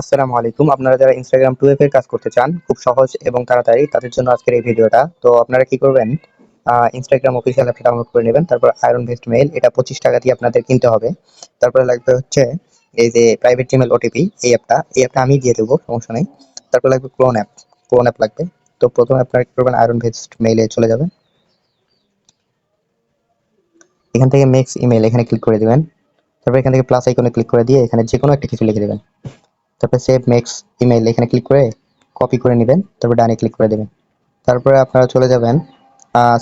আসসালামু আলাইকুম। আপনারা যারা Instagram 2FA এর কাজ করতে চান খুব সহজ এবং তাড়াতাড়ি তাদের জন্য আজকের এই ভিডিওটা। তো আপনারা কি করবেন? Instagram অফিসিয়াল অ্যাপটা ডাউনলোড করে নেবেন। তারপর আয়রন বেস্ট মেইল এটা ৳25 দিয়ে আপনাদের কিনতে হবে। তারপরে লাগবে হচ্ছে এই যে প্রাইভেট জিমেইল ওটিপি এই অ্যাপটা আমি দিয়ে দেবো, সমস্যা নাই। তারপর লাগবে ক্লোন অ্যাপ লাগবে। তো ১ম এ আপনারা কি করবেন আয়রন বেস্ট মেইলে চলে যাবেন। এখান থেকে মেক্স ইমেইল এখানে ক্লিক করে দিবেন। তারপর এখান থেকে প্লাস আইকনে ক্লিক করে দিয়ে এখানে যেকোনো একটা কিছু লিখে দিবেন। তারপরে সেভ মেক্স ইমেইল এখানে ক্লিক করে কপি করে নিবেন। তারপর ডানে ক্লিক করে দিবেন। তারপরে আপনারা চলে যাবেন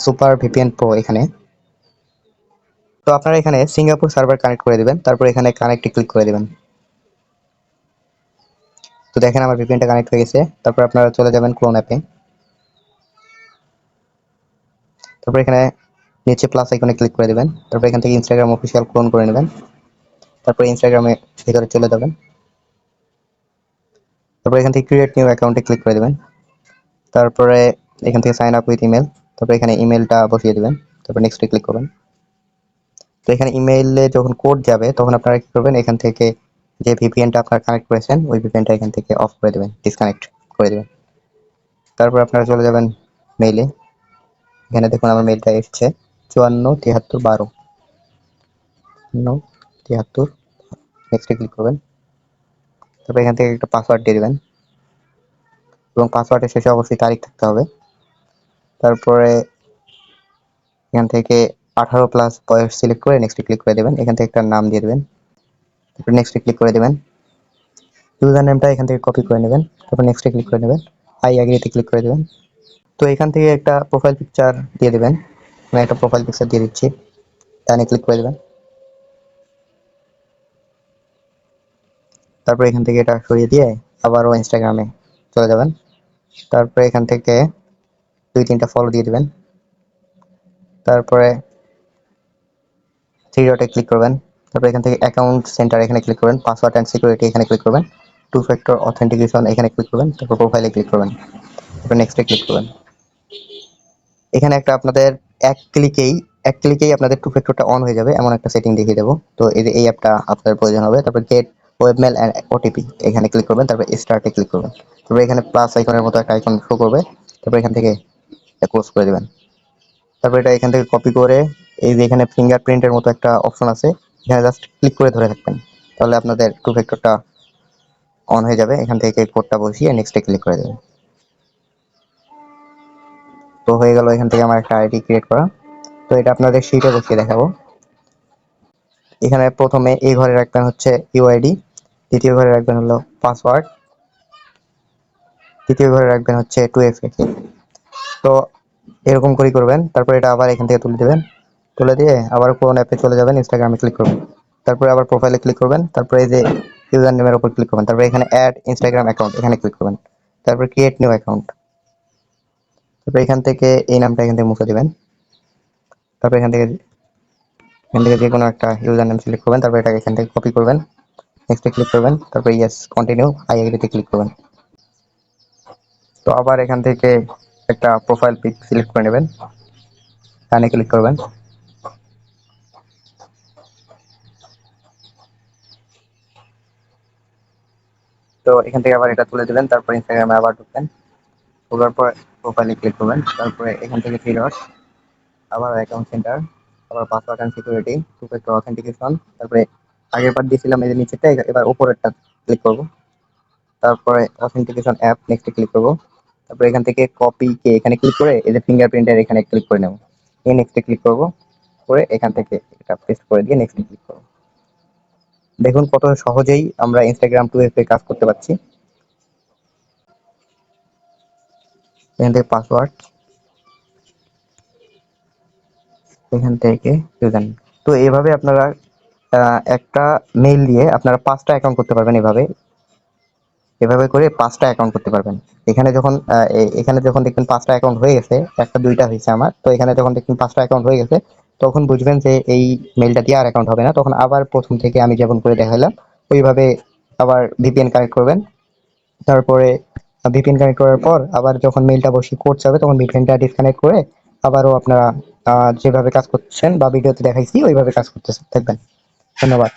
সুপার ভিপিএন প্রো এখানে। তো আপনারা এখানে সিঙ্গাপুর সার্ভার কানেক্ট করে দিবেন। তারপর এখানে কানেক্টে ক্লিক করে দিবেন। তো দেখেন আমার ভিপিএনটা কানেক্ট হয়ে গেছে। তারপর আপনারা চলে যাবেন ক্লোন অ্যাপে। তারপর এখানে নিচে প্লাস আইকনে ক্লিক করে দিবেন। তারপর এখান থেকে ইনস্টাগ্রাম অফিসিয়াল ক্লোন করে নেবেন। তারপর ইনস্টাগ্রামে ভিতরে চলে যাবেন। তারপর এখান থেকে ক্রিয়েট নিউ অ্যাকাউন্টে ক্লিক করে দিবেন। তারপরে এখান থেকে সাইন আপ উইথ ইমেল। তারপর এখানে ইমেলটা বসিয়ে দিবেন। তারপর নেক্সটে ক্লিক করবেন। তো এখানে ইমেইলে যখন কোড যাবে তখন আপনারা কি করবেন, এখান থেকে যে ভিপিএনটা আপনারা কানেক্ট করেছেন ওই ভিপিএনটা এখান থেকে অফ করে দেবেন, ডিসকানেক্ট করে দেবেন। তারপর আপনারা চলে যাবেন মেইলে। এখানে দেখুন আমার মেইলটা এসেছে 547312 53 নেক্সটে ক্লিক করবেন। তারপর এখান থেকে একটা পাসওয়ার্ড দিয়ে দেবেন এবং পাসওয়ার্ডের শেষে অবশ্যই তারিখ থাকতে হবে। তারপরে এখান থেকে 18+ বয়স সিলেক্ট করে নেক্সটে ক্লিক করে দেবেন। এখান থেকে একটা নাম দিয়ে দেবেন। তারপর নেক্সটে ক্লিক করে দেবেন। ইউজার নেমটা এখান থেকে কপি করে নেবেন। তারপর নেক্সটে ক্লিক করে নেবেন। আই এগ্রিতে ক্লিক করে দেবেন। তো এখান থেকে একটা প্রোফাইল পিকচার দিয়ে দেবেন। আমি একটা প্রোফাইল পিকচার দিয়ে দিচ্ছি। ডানে ক্লিক করে দেবেন। তারপর এখান থেকে এটা সরিয়ে দিয়ে আবারও ইনস্টাগ্রামে চলে যাবেন। তারপরে এখান থেকে 2-3টা ফলো দিয়ে দিবেন। তারপরে 3 ডটে ক্লিক করবেন। তারপর এখান থেকে অ্যাকাউন্ট সেন্টার এখানে ক্লিক করবেন। পাসওয়ার্ড অ্যান্ড সিকিউরিটি এখানে ক্লিক করবেন। 2 ফ্যাক্টর অথেন্টিকেশন এখানে ক্লিক করবেন। তারপর প্রোফাইলে ক্লিক করবেন। তারপর নেক্সটে ক্লিক করবেন। এখানে একটা আপনাদের এক ক্লিকেই আপনাদের 2 ফ্যাক্টরটা অন হয়ে যাবে এমন একটা সেটিং দেখিয়ে দেবো। তো এই অ্যাপটা আপনাদের প্রয়োজন হবে। তারপর গেট ওয়েবমেল অ্যান্ড ওটিপি এখানে ক্লিক করবেন। তারপর স্টার্টে ক্লিক করবেন। তারপর এখানে প্লাস আইকনের মতো একটা আইকন শো করবে। তারপর এখান থেকে এটা ক্লোজ করে দিবেন। তারপর এটা এখান থেকে কপি করে এই যে এখানে ফিঙ্গারপ্রিন্টের মতো একটা অপশন আছে, এখানে জাস্ট ক্লিক করে ধরে থাকবেন। তাহলে আপনাদের 2 ফ্যাক্টরটা অন হয়ে যাবে। এখান থেকে কোডটা বসিয়ে নেক্সটে ক্লিক করে দেবেন। তো হয়ে গেল এখান থেকে আমার একটা আইডি ক্রিয়েট করা। তো এটা আপনাদের শীটে বসিয়ে দেখাবো। এখানে প্রথমে এই ঘরে রাখবেন হচ্ছে ইউআইডি, দ্বিতীয় ঘরে রাখবেন হলো পাসওয়ার্ড, তৃতীয় ঘরে রাখবেন হচ্ছে 2FA। তো এরকম করেই করবেন। তারপর এটা আবার এখান থেকে তুলে দিবেন। তুলে দিয়ে আবার কোন অ্যাপে চলে যাবেন, ইনস্টাগ্রামে ক্লিক করবেন। তারপরে আবার প্রোফাইলে ক্লিক করবেন। তারপরে এই যে ইউজার নেমের উপর ক্লিক করবেন। তারপরে এখানে অ্যাড ইনস্টাগ্রাম অ্যাকাউন্ট এখানে ক্লিক করবেন। তারপর ক্রিয়েট নিউ অ্যাকাউন্ট। তারপর এখান থেকে এই নামটা এখান থেকে মুছে দিবেন। তারপর এখান থেকে যে কোনো একটা ইউজার নেম সিলেক্ট করবেন। তারপর এটাকে এখান থেকে কপি করবেন। নেক্সটে ক্লিক করবেন। তারপর ইয়েস কন্টিনিউ আই এগ্রিতে ক্লিক করবেন। তো আবার এখান থেকে একটা প্রোফাইল পিক সিলেক্ট করে নেবেন। ডানে ক্লিক করবেন। তো এখান থেকে আবার এটা তুলে দিবেন। তারপর ইনস্টাগ্রামে আবার ঢুকবেন। ঢোকার পর প্রোফাইলে ক্লিক করবেন। তারপরে এখান থেকে 3 ডট, আবার অ্যাকাউন্ট সেন্টার, আবার password and security, 2 factor authentication. তারপরে আগের বার দিয়েছিলাম এই যে নিচেরটা, এবার উপরেরটা ক্লিক করব। তারপরে অথেন্টিকেশন অ্যাপ নেক্সটে ক্লিক করব। তারপর এখান থেকে কপি কে এখানে ক্লিক করে এই যে ফিঙ্গারপ্রিন্টের এখানে ক্লিক করে নেব। এই নেক্সটে ক্লিক করব, করে এখান থেকে এটা পেস্ট করে দিয়ে নেক্সটে ক্লিক করব। দেখুন কত সহজেই আমরা ইনস্টাগ্রাম 2FA কাজ করতে পারছি। এখান থেকে পাসওয়ার্ড, এখান থেকে ইউজার নেম। তো এইভাবে আপনারা একটা মেইল দিয়ে আপনারা 5টা অ্যাকাউন্ট করতে পারবেন। এভাবে করে 5টা অ্যাকাউন্ট করতে পারবেন। এখানে যখন দেখবেন 5টা অ্যাকাউন্ট হয়ে গেছে, একটা 2টা হয়েছে আমার, তো এখানে যখন দেখবেন 5টা অ্যাকাউন্ট হয়ে গেছে তখন বুঝবেন যে এই মেইলটা দিয়ে আর অ্যাকাউন্ট হবে না। তখন আবার প্রথম থেকে আমি যেমন করে দেখালাম ওইভাবে আবার ভিপিএন কানেক্ট করবেন। তারপরে ভিপিএন কানেক্ট করার পর আবার যখন মেইলটা বসিয়ে কোড যাবে তখন ভিপিএনটা ডিসকানেক্ট করে আবারও আপনারা যেভাবে কাজ করছেন বা ভিডিওতে দেখাইছি ওইভাবে কাজ করতে থাকবেন। ধন্যবাদ।